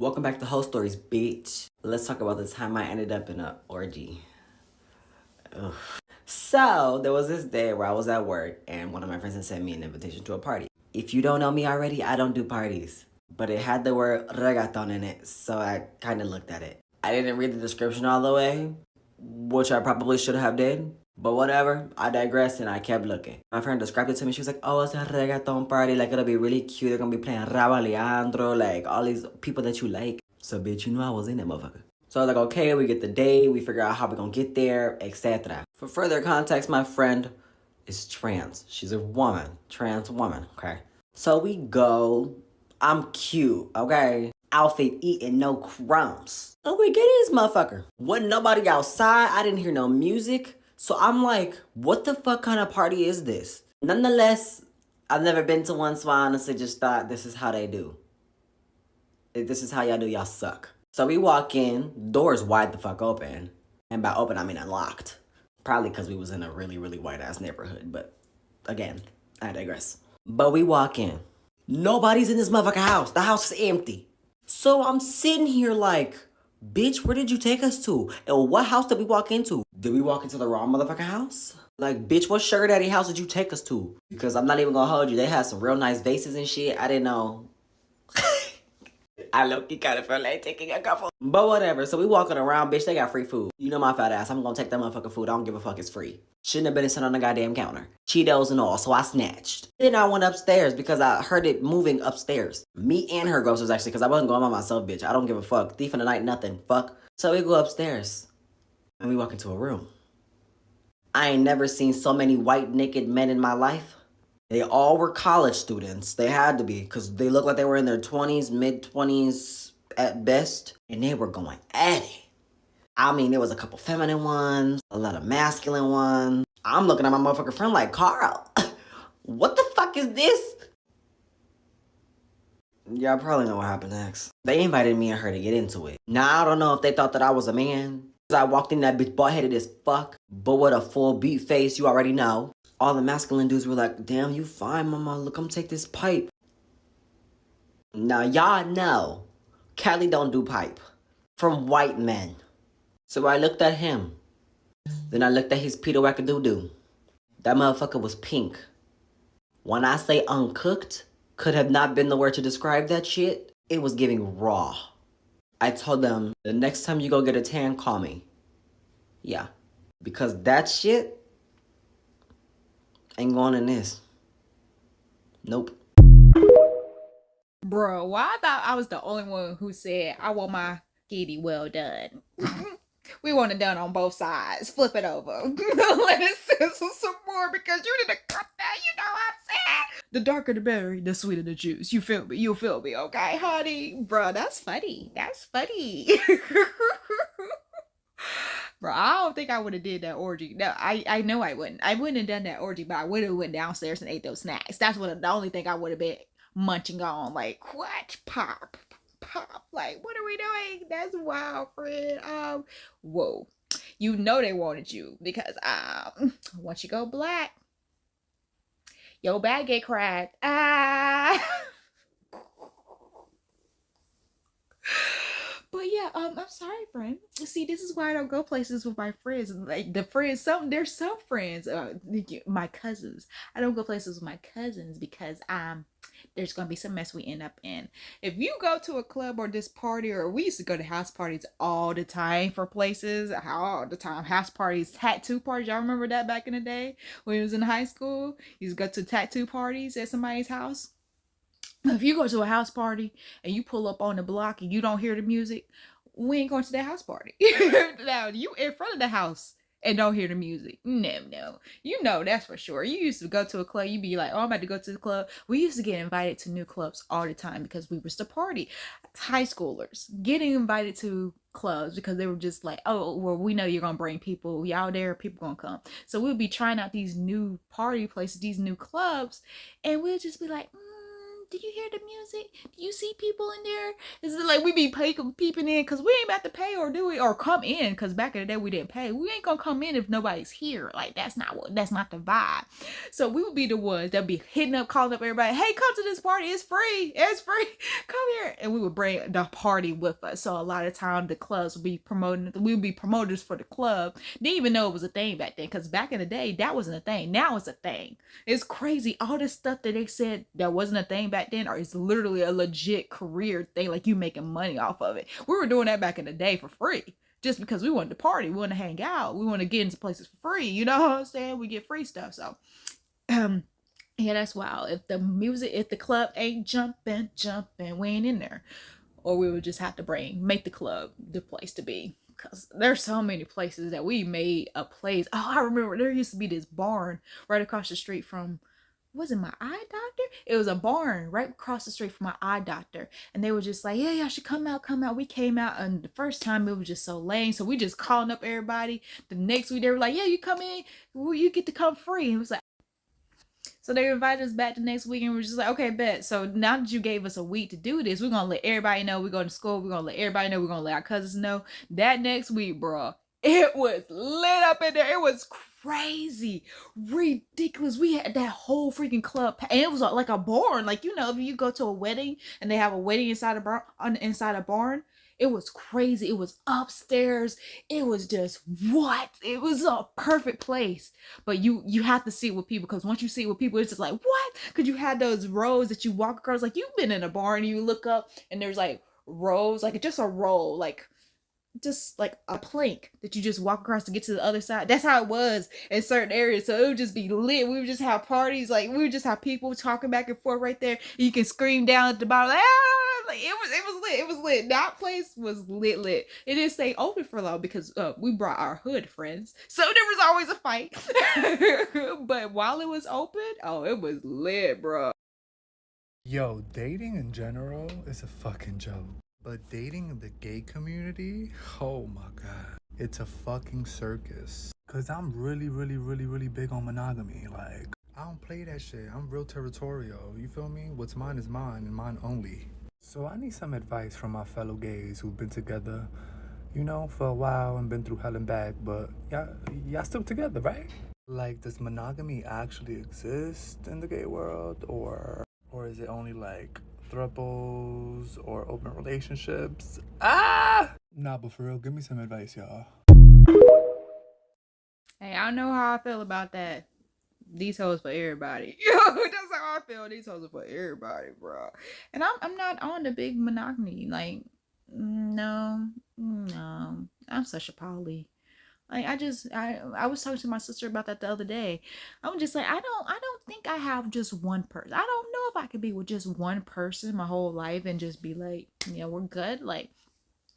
Welcome back to Whole Stories, bitch. Let's talk about the time I ended up in an orgy. Ugh. So, there was this day where I was at work and one of my friends had sent me an invitation to a party. If you don't know me already, I don't do parties. But it had the word reggaeton in it, so I kind of looked at it. I didn't read the description all the way, which I probably should have did. But whatever, I digressed and I kept looking. My friend described it to me. She was like, oh, it's a reggaeton party. Like, it'll be really cute. They're gonna be playing Rauw Alejandro, like, all these people that you like. So, bitch, you know I was in that motherfucker. So I was like, okay, we get the day. We figure out how we're gonna get there, etc. For further context, my friend is trans. She's a woman, trans woman, okay? So we go. I'm cute, okay? Outfit eating no crumbs. And we get this motherfucker. Wasn't nobody outside. I didn't hear no music. So I'm like, what the fuck kind of party is this? Nonetheless, I've never been to one, so I honestly just thought this is how they do. This is how y'all do, y'all suck. So we walk in, doors wide the fuck open. And by open, I mean unlocked. Probably because we was in a really, really white-ass neighborhood. But again, I digress. But we walk in. Nobody's in this motherfucking house. The house is empty. So I'm sitting here like, bitch, where did you take us to? And what house did we walk into? Did we walk into the wrong motherfucking house? Like, bitch, what sugar daddy house did you take us to? Because I'm not even gonna hold you. They had some real nice vases and shit. I didn't know. I low-key kind of felt like taking a couple. But whatever. So we walking around, bitch. They got free food. You know my fat ass. I'm gonna take that motherfucking food. I don't give a fuck. It's free. Shouldn't have been sitting on the goddamn counter. Cheetos and all. So I snatched. Then I went upstairs because I heard it moving upstairs. Me and her groceries actually, because I wasn't going by myself, bitch. I don't give a fuck. Thief in the night, nothing. Fuck. So we go upstairs. And we walk into a room. I ain't never seen so many white naked men in my life. They all were college students. They had to be, because they looked like they were in their 20s, mid-20s at best. And they were going at it. I mean, there was a couple feminine ones, a lot of masculine ones. I'm looking at my motherfucking friend like, Carl, what the fuck is this? Y'all probably know what happened next. They invited me and her to get into it. Now, I don't know if they thought that I was a man. I walked in that bitch butt-headed as fuck, but with a full beat face, you already know. All the masculine dudes were like, damn, you fine, mama. Look, come take this pipe. Now, y'all know, Cali don't do pipe. From white men. So I looked at him. Then I looked at his Peter Wackadoo-doo. That motherfucker was pink. When I say uncooked, could have not been the word to describe that shit. It was giving raw. I told them, the next time you go get a tan, call me. Yeah. Because that shit ain't going in this. Nope. Bro, why I thought I was the only one who said I want my kitty well done. We want it done on both sides. Flip it over. Let it sizzle some more because you need to cut that. You know what I'm saying? The darker the berry, the sweeter the juice. You feel me? You feel me, okay, honey? Bro, that's funny. That's funny. Bro, I don't think I would have did that orgy. No, I know I wouldn't. I wouldn't have done that orgy, but I would have went downstairs and ate those snacks. That's the only thing I would have been munching on. Like, what? Pop. Like, what are we doing? That's wild, friend. Whoa. You know they wanted you because once you go black, your bag get cracked. But yeah, I'm sorry, friend. See, this is why I don't go places with my friends. Like the friends, there's some friends, my cousins. I don't go places with my cousins because there's gonna be some mess we end up in. If you go to a club or this party, or we used to go to house parties all the time for places, all the time. House parties, tattoo parties. Y'all remember that back in the day when we was in high school? You used to go to tattoo parties at somebody's house. If you go to a house party and you pull up on the block and you don't hear the music, we ain't going to that house party. Now, you in front of the house and don't hear the music. No. You know that's for sure. You used to go to a club, you'd be like, oh, I'm about to go to the club. We used to get invited to new clubs all the time because we was the party. High schoolers getting invited to clubs because they were just like, oh, well, we know you're gonna bring people. Y'all there, people gonna come. So we'll be trying out these new party places, these new clubs, and we'll just be like, do you hear the music? Do you see people in there? Is it like we be peeping in because we ain't about to pay or do we or come in because back in the day we didn't pay. We ain't gonna come in if nobody's here. Like that's not the vibe. So we would be the ones that be hitting up, calling up everybody. Hey, come to this party. It's free. It's free. Come here, and we would bring the party with us. So a lot of time the clubs would be promoting. We would be promoters for the club. Didn't even know it was a thing back then because back in the day that wasn't a thing. Now it's a thing. It's crazy. All this stuff that they said that wasn't a thing back then, or it's literally a legit career thing. Like you making money off of it. We were doing that back in the day for free. Just because we wanted to party, we wanted to hang out, we want to get into places for free. You know what I'm saying? We get free stuff. So, yeah, that's wild. If the club ain't jumping, we ain't in there. Or we would just have to make the club the place to be. Because there's so many places that we made a place. Oh, I remember there used to be this barn right across the street from, was it my eye doctor? It was a barn right across the street from my eye doctor. And they were just like, yeah, y'all should come out. We came out, and the first time it was just so lame. So we just calling up everybody. The next week they were like, yeah, you come in, you get to come free. And it was like, so they invited us back the next week, and we're just like, okay, bet. So now that you gave us a week to do this, we're going to let everybody know we're going to school. We're going to let everybody know. We're going to let our cousins know. That next week, bro, it was lit up in there. It was crazy, ridiculous. We had that whole freaking club, and it was like a barn. Like, you know, if you go to a wedding and they have a wedding inside a barn, it was crazy. It was upstairs. It was just what? It was a perfect place. But you have to see it with people, because once you see it with people, it's just like, what? Because you had those rows that you walk across. Like, you've been in a barn and you look up and there's like rows, like just a row, like just like a plank that you just walk across to get to the other side. That's how it was in certain areas. So it would just be lit. We would just have parties. Like, we would just have people talking back and forth right there. You can scream down at the bottom, like, ah! Like, it was lit. It was lit. That place was lit. It didn't stay open for long because we brought our hood friends, so there was always a fight. But while it was open, oh, it was lit, bro. Yo, dating in general is a fucking joke. But dating in the gay community, oh my god, it's a fucking circus. Cause I'm really big on monogamy. Like, I don't play that shit. I'm real territorial. You feel me? What's mine is mine and mine only. So I need some advice from my fellow gays who've been together, you know, for a while and been through hell and back, but y'all still together, right? Like, does monogamy actually exist in the gay world, or is it only like thruples or open relationships? Nah, but for real, give me some advice, y'all. Hey, I don't know how I feel about that. These hoes for everybody. Yo, that's how I feel. These hoes are for everybody, bro. And I'm not on the big monogamy. Like, no. I'm such a poly. Like, I was talking to my sister about that the other day. I'm just like, I don't think I have just one person. I don't know if I could be with just one person my whole life and just be like, yeah, we're good. Like,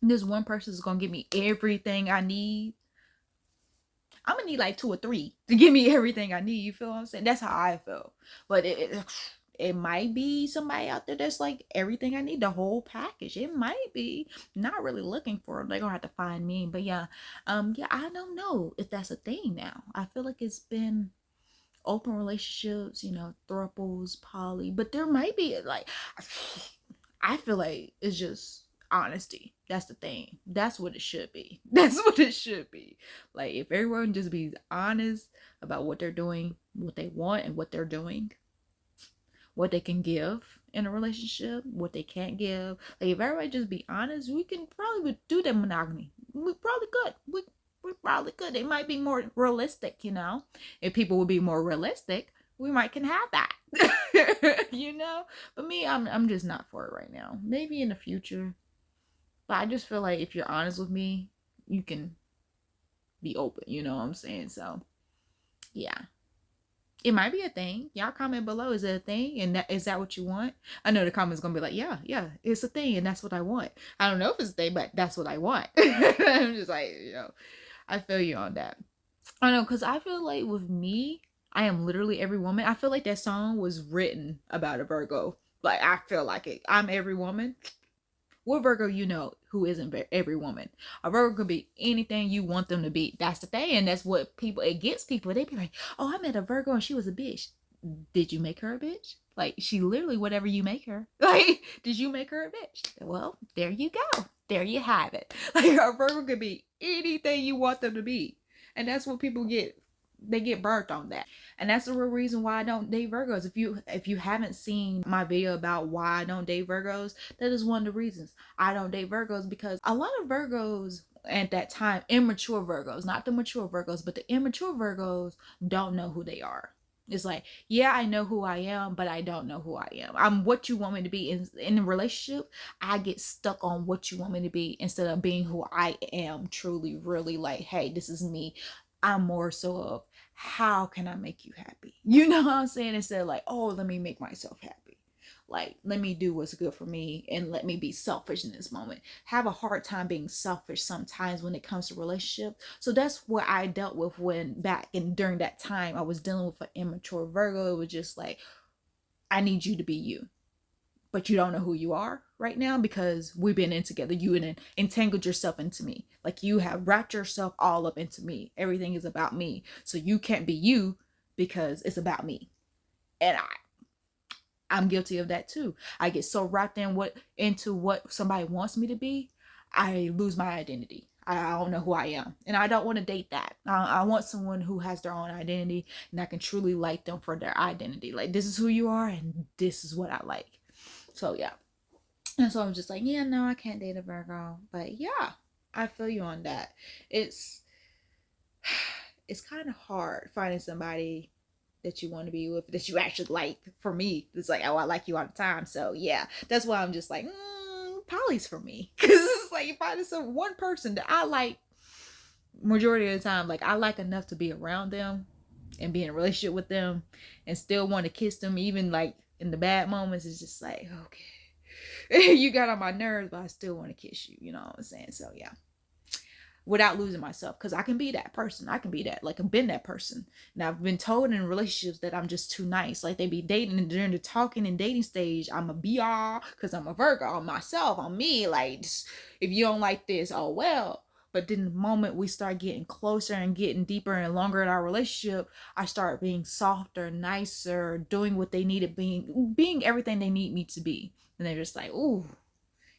this one person is gonna give me everything I need. I'm gonna need like 2 or 3 to give me everything I need. You feel what I'm saying? That's how I feel. But it might be somebody out there that's like everything I need, the whole package. It might be. Not really looking for it. They're gonna have to find me. But yeah, I don't know if that's a thing now. I feel like it's been open relationships, you know, thruples, poly. But there might be like, I feel like it's just honesty. That's the thing. That's what it should be. That's what it should be. Like, if everyone just be honest about what they're doing, what they want, and what they're doing, what they can give in a relationship, what they can't give. Like, if everybody just be honest, we can probably do that monogamy. We probably could. We probably could. It might be more realistic, you know. If people would be more realistic, we might can have that. You know. But me, I'm just not for it right now. Maybe in the future. But I just feel like if you're honest with me, you can be open. You know what I'm saying? So, yeah. It might be a thing. Y'all comment below. Is it a thing? And is that what you want? I know the comments gonna be like, yeah, it's a thing, and that's what I want. I don't know if it's a thing, but that's what I want. I'm just like, you know, I feel you on that. I know, because I feel like with me, I am literally every woman. I feel like that song was written about a Virgo. Like, I feel like it. I'm every woman. What Virgo you know who isn't every woman? A Virgo could be anything you want them to be. That's the thing. And that's what people, it gets people. They be like, oh, I met a Virgo and she was a bitch. did you make her a bitch? Like, she literally whatever you make her. Like, did you make her a bitch? Well, there you go. There you have it. Like, a Virgo could be anything you want them to be. And that's what people get. They get burnt on that. And that's the real reason why I don't date Virgos. If you haven't seen my video about why I don't date Virgos, that is one of the reasons I don't date Virgos, because a lot of Virgos at that time, immature Virgos, not the mature Virgos, but the immature Virgos don't know who they are. It's like, yeah, I know who I am, but I don't know who I am. I'm what you want me to be. In a relationship, I get stuck on what you want me to be instead of being who I am truly, really, like, hey, this is me. I'm more so of, how can I make you happy? You know what I'm saying? Instead of like, oh, let me make myself happy. Like, let me do what's good for me and let me be selfish in this moment. Have a hard time being selfish sometimes when it comes to relationships. So that's what I dealt with when back and during that time I was dealing with an immature Virgo. It was just like, I need you to be you, but you don't know who you are right now because we've been in together. You entangled yourself into me. Like, you have wrapped yourself all up into me. Everything is about me. So you can't be you because it's about me. And I'm guilty of that too. I get so wrapped into what somebody wants me to be, I lose my identity. I don't know who I am. And I don't want to date that. I want someone who has their own identity and I can truly like them for their identity. Like, this is who you are and this is what I like. So yeah. And so I'm just like, yeah, no, I can't date a Virgo. But yeah, I feel you on that. It's kind of hard finding somebody that you want to be with, that you actually like. For me, it's like, oh, I like you all the time. So yeah, that's why I'm just like, poly's for me. Because it's like, if I just one person that I like majority of the time, like I like enough to be around them and be in a relationship with them and still want to kiss them, even like in the bad moments, it's just like, okay, you got on my nerves, but I still want to kiss you. You know what I'm saying? So yeah. Without losing myself, because I can be that person. I can be that, like, I've been that person. And I've been told in relationships that I'm just too nice. Like, they be dating and during the talking and dating stage, I'm a BR because I'm a Virgo. I'm myself. I'm me. Like, if you don't like this, oh well. But then the moment we start getting closer and getting deeper and longer in our relationship, I start being softer, nicer, doing what they needed, being everything they need me to be. And they're just like, ooh,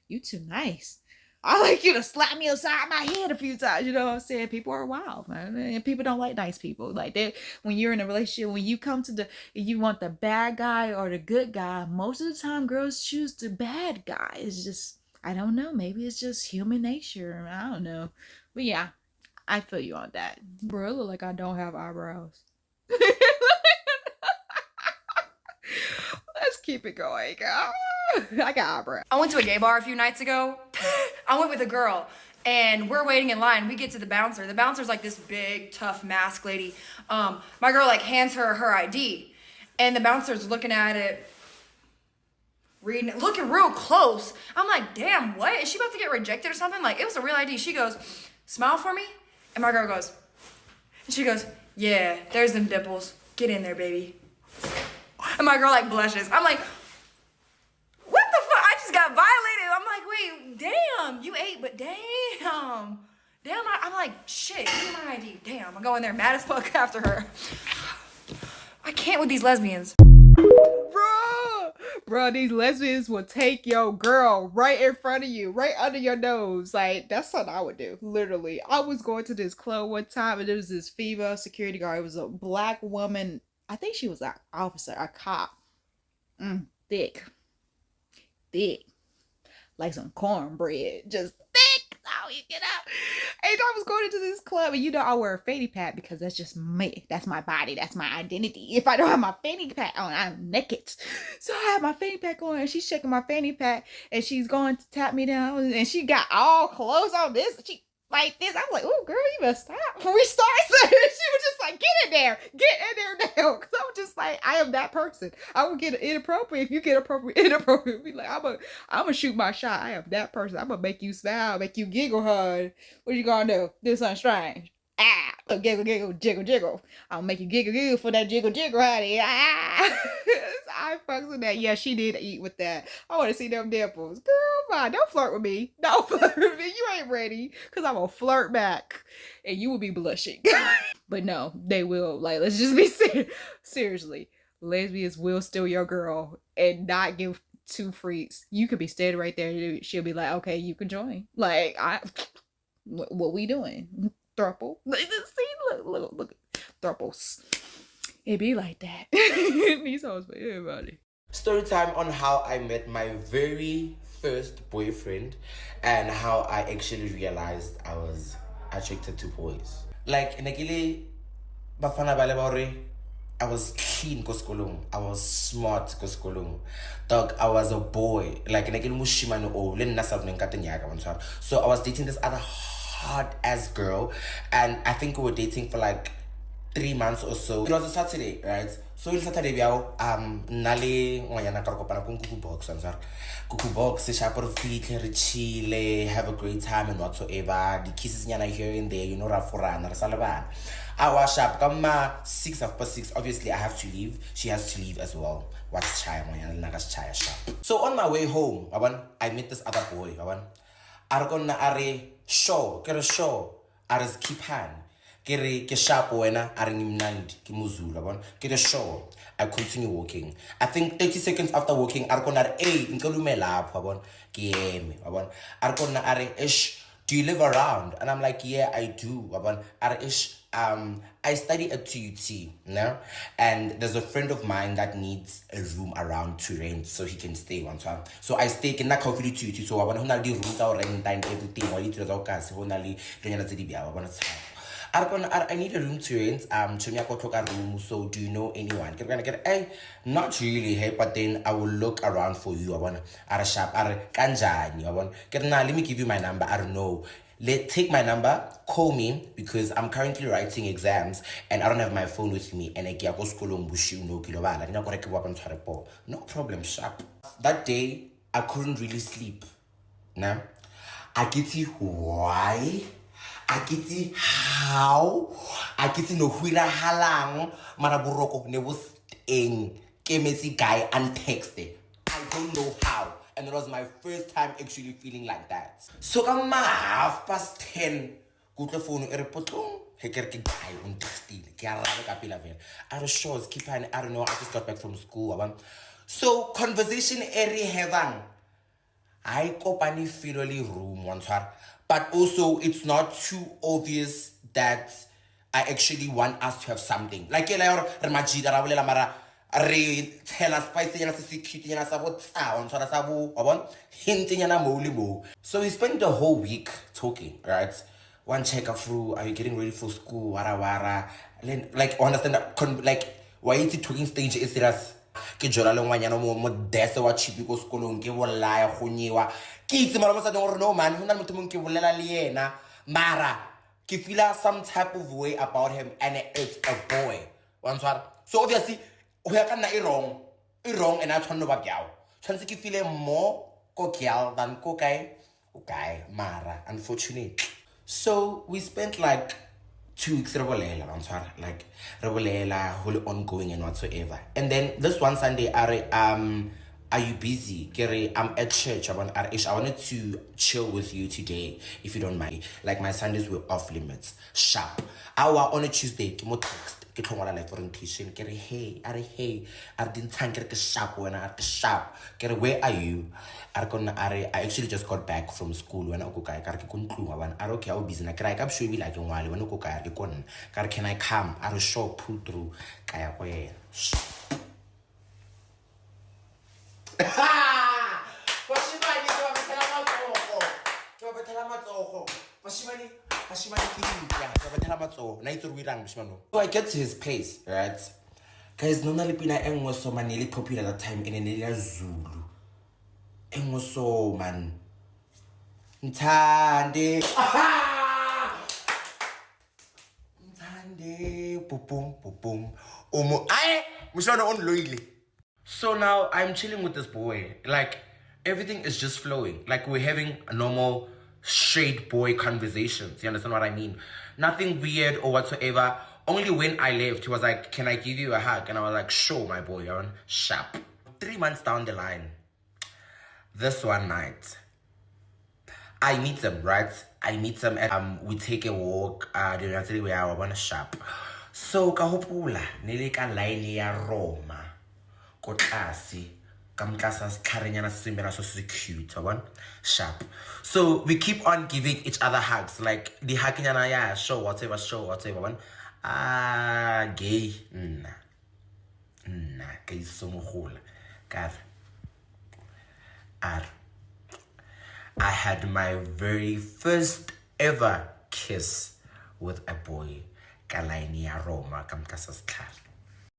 you too nice. I like you to slap me upside my head a few times. You know what I'm saying? People are wild, man. And people don't like nice people. Like, that when you're in a relationship, when you come to you want the bad guy or the good guy, most of the time girls choose the bad guy. It's just, I don't know. Maybe it's just human nature. I don't know. But yeah, I feel you on that. Bro, look like I don't have eyebrows. Let's keep it going. I got eyebrows. I went to a gay bar a few nights ago. I went with a girl and we're waiting in line. We get to the bouncer. The bouncer's like this big, tough mask lady. My girl like hands her ID and the bouncer's looking at it, reading it, looking real close. I'm like, damn, what? Is she about to get rejected or something? Like, it was a real ID. She goes, smile for me. And my girl goes, and she goes, yeah, there's them dimples. Get in there, baby. And my girl like blushes. I'm like, what the fuck? I just got violated. I'm like, wait, damn, you ate, but damn. I'm like, shit, give me my ID. Damn, I'm going there mad as fuck after her. I can't with these lesbians. Bro, these lesbians will take your girl right in front of you, right under your nose. Like, that's something I would do, literally. I was going to this club one time and there was this female security guard. It was a black woman. I think she was an officer, a cop. Thick. Like some cornbread. Just thick. Oh, you get out. And I was going into this club and you know I wear a fanny pack because that's just me. That's my body. That's my identity. If I don't have my fanny pack on, I'm naked. So I have my fanny pack on and she's shaking my fanny pack and she's going to tap me down and she got all clothes on this. She like this. I'm like, oh girl, you better stop before we start. So she was just like, get in there now. Cause I was just like, I am that person. I would get inappropriate if you get inappropriate. Be like, I'm gonna shoot my shot. I am that person. I'm gonna make you smile, make you giggle hard. What you gonna do? Do something strange. Giggle, giggle, jiggle, jiggle. I'll make you giggle, giggle for that jiggle, jiggle, honey. I fucks with that. Yeah, she did eat with that. I want to see them dimples. Girl, bye. Don't flirt with me. Don't flirt with me. You ain't ready. Because I'm going to flirt back. And you will be blushing. But no, they will. Like, let's just be seriously. lesbians will steal your girl and not give two freaks. You could be standing right there. She'll be like, okay, you can join. Like, what we doing? Thruple. See, look, thruples. It be like that. These hoes for everybody. Story time on how I met my very first boyfriend and how I actually realized I was attracted to boys. Like, nekile bafana bale ba hore I was clean ko sekolong. I was smart ko sekolong. Dog, I was a boy. Like, nekile mushimane o le nna sa nka tenyaka bantshwara. So I was dating this other hot ass girl, and I think we were dating for like 3 months or so. It was a Saturday, right? So it's Saturday biao nale ngwanyana ka re kopana ko kuku box answer. Kuku box se sha por fitlhe re chile, have a great time and whatsoever. The kisses nyana here and there, you know, ra forana re sa le bana. I wash up come 6:06. Obviously I have to leave. She has to leave as well. What's chaya ngwanyana le naga chaya sharp. So on my way home, I met this other boy, are gonna are show, get a show, are keep hand. Ke sharp wena are ngimnandi ke muzulu get a show. I continue walking. I think 30 seconds after walking are gonna nkalume lapho ke yeme are gonna are ish, do you live around? And I'm like, yeah, I do. Are ish I study at TUT, no? And there's a friend of mine that needs a room around to rent so he can stay one time. So I stay in that coffee TUT. So I want to the rooms out rent and everything. I need I need a room to rent. Room. So do you know anyone? Not really, hey, but then I will look around for you. Let me give you my number. I don't know. Take my number, call me, because I'm currently writing exams and I don't have my phone with me. And no problem, sharp. That day, I couldn't really sleep. Nah, I get you why. I get you how. I get you no huira halang. Maraburoko ne was eng. Kemesi guy untexted. I don't know how. And it was my first time actually feeling like that. So I'm 10:30. Good the phone airpotong. Hekerke guy untexted. I was sure keep an I don't know. I just got back from school. So conversation area heaven. I kopani filoli room once her. But also it's not too obvious that I actually want us to have something. Like mara re tell spicy yana se cute yana sa botsa on tshwara sa bo wa hinting yana mo. So we spent the whole week talking, right? One check through, are you getting ready for school? Wara. Like understand that like why is it talking stage is serious? Ke jola le ngwanyana mo dese wa chipi ko sekolong ke bolaya go nyewa ke itse mara mo sa ding no man hona motho mong ke bolela le yena mara ke feel some type of way about him and it's a boy one swara. So obviously ho ya kana e wrong and I tshwanno ba gyao tshwantse ke feel more ko gyal than ko guy mara unfortunately. So we spent like 2 weeks like whole ongoing and whatsoever. And then this one Sunday, are you busy? Gary, I'm at church. I wanted to chill with you today, if you don't mind. Like my Sundays were off limits. Sharp. Our on a Tuesday, kimo text. Get home like orientation. Get hey, I didn't think get sharp when I sharp. Get where are you? I actually just got back from school when I go kai karke kunklu wan are okay, I'll busy na krai kap show me like ngwale when go kai kon kar can I come are show pull through kaya ko ye. So I get to his place, right? Guys, no nalipina engwe so manili popular that time in a Zulu. Engwe so man. Ntande. Ntande. Boom. Omo. Aye. Mshwana on loyally. So now I'm chilling with this boy. Like everything is just flowing. Like we're having a normal straight boy conversations. You understand what I mean? Nothing weird or whatsoever. Only when I left, he was like, can I give you a hug? And I was like, sure, my boy, you're on sharp. 3 months down the line, this one night, I meet him, right? I meet him and we take a walk. We are on sharp. So, kahopula, nilika line ya Roma. kotlasi kamtlasa sitlharenyana se semela so se cute one sharp. So we keep on giving each other hugs, like the hugging, yeah, show whatever one. Gay gay so mogolo ka I had my very first ever kiss with a boy kalaini ya Roma kamtlasa sitlhare.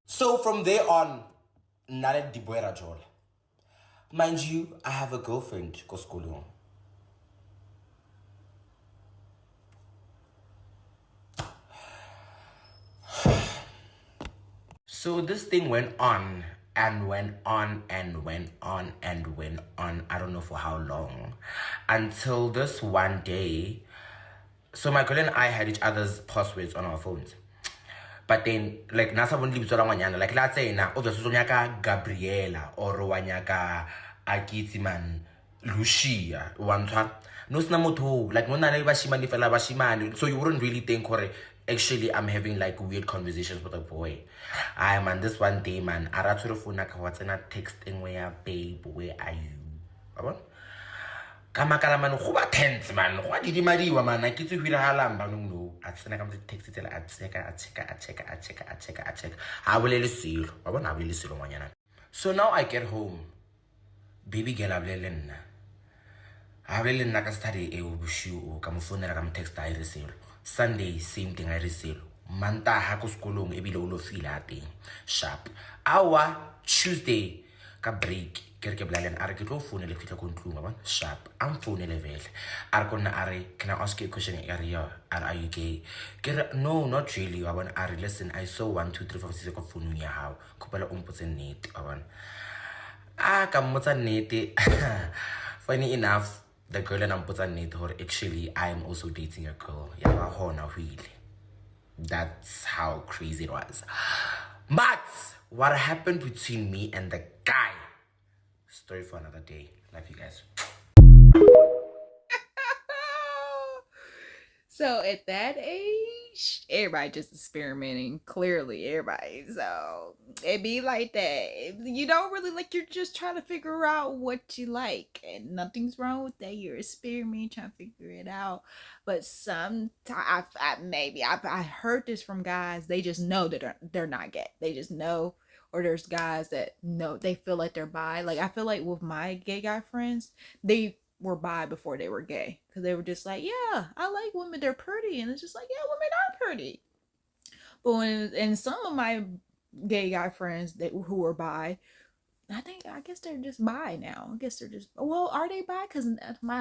So from there on, nale diboera jola. Mind you, I have a girlfriend koskolong. So this thing went on and went on and went on and went on. I don't know for how long. Until this one day. So my girl and I had each other's passwords on our phones. But then, like, nasa won't leave like, let's say, na, nyaka Gabriela, or wanyaka Akiti man, Lucia, wantwa. No snamoto, like, no nale bashimani fela bashimani. So you wouldn't really think, actually, I'm having, like, weird conversations with a boy. Man, this one day, man, Aratura Funaka, what's in a texting where, babe, where are you? Kamakala man, who are tense, man? What did you marry, man? I get to hear halam, no. At Senna come to text it, I check. I will see you. I want to really see you. So now I get home. Baby girl, I will not study a bushu, come phone and come text I receive. Sunday, same thing I receive. Manta hakus kolong, e below feel at sharp. Hour Tuesday, ka break. Kerke blalen are ke tlo phone le fitla ko ntlung ba sharp am phone level are kona are can I ask you a question area are you gay no not really wa bona are listen I saw 1 2 3 4 6 ka phone ya hao kopela umpotse net wa bona ka mmotsa net. Funny enough the girl and ampotsa net or actually I am also dating a girl ya ba hona hwile. That's how crazy it was. But what happened between me and the guy, story for another day. Love you guys. So at that age, everybody just experimenting. Clearly, everybody. So it be like that. You don't really like. You're just trying to figure out what you like, and nothing's wrong with that. You're experimenting, trying to figure it out. But sometimes, I heard this from guys. They just know that they're not gay. They just know. Or there's guys that know they feel like they're bi. Like I feel like with my gay guy friends, they were bi before they were gay, because they were just like, yeah, I like women, they're pretty, and it's just like, yeah, women are pretty. But and some of my gay guy friends who are bi, I guess they're just bi now. I guess they're just, well, are they bi? Because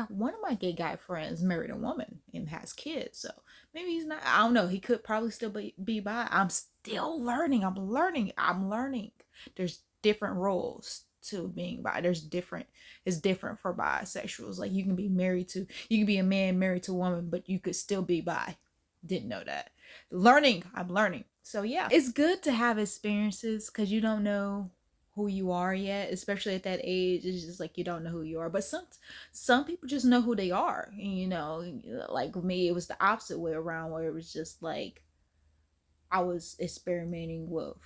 one of my gay guy friends married a woman and has kids, so maybe he's not. I don't know. He could probably still be bi. I'm still learning. I'm learning. There's different roles to being bi. It's different for bisexuals. Like you can be a man married to a woman, but you could still be bi. Didn't know that. I'm learning. So yeah, it's good to have experiences, because you don't know who you are yet, especially at that age. It's just like you don't know who you are. But some people just know who they are. And, like me, it was the opposite way around, where it was just like I was experimenting with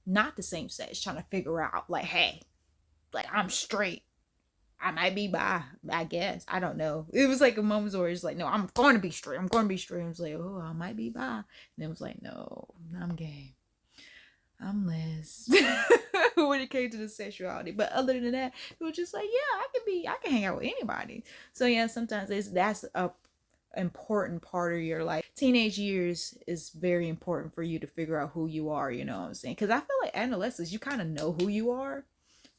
not the same sex, trying to figure out like, hey, like I'm straight, I might be bi, I guess. I don't know. It was like a moment where it's like, no, I'm going to be straight. I was like, oh, I might be bi. And it was like, no, I'm gay. I'm les. When it came to the sexuality. But other than that, it was just like, yeah, I can hang out with anybody. So yeah, sometimes that's a important part of your life. Teenage years is very important for you to figure out who you are, you know what I'm saying? Because I feel like adolescents, you kind of know who you are.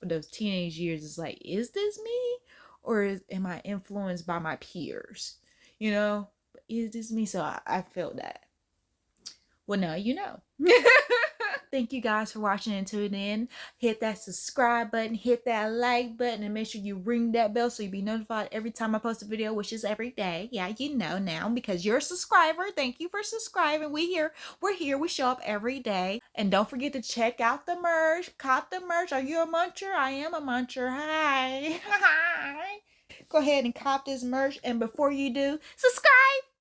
But those teenage years is like, is this me? Or am I influenced by my peers? Is this me? So I felt that. Well, now you know. Thank you guys for watching and tuning in. Hit that subscribe button, hit that like button, and make sure you ring that bell so you'll be notified every time I post a video, which is every day. Yeah, you know now, because you're a subscriber. Thank you for subscribing. We're here. We show up every day. And don't forget to check out the merch. Cop the merch. Are you a muncher? I am a muncher. Hi. Hi. Go ahead and cop this merch. And before you do, subscribe.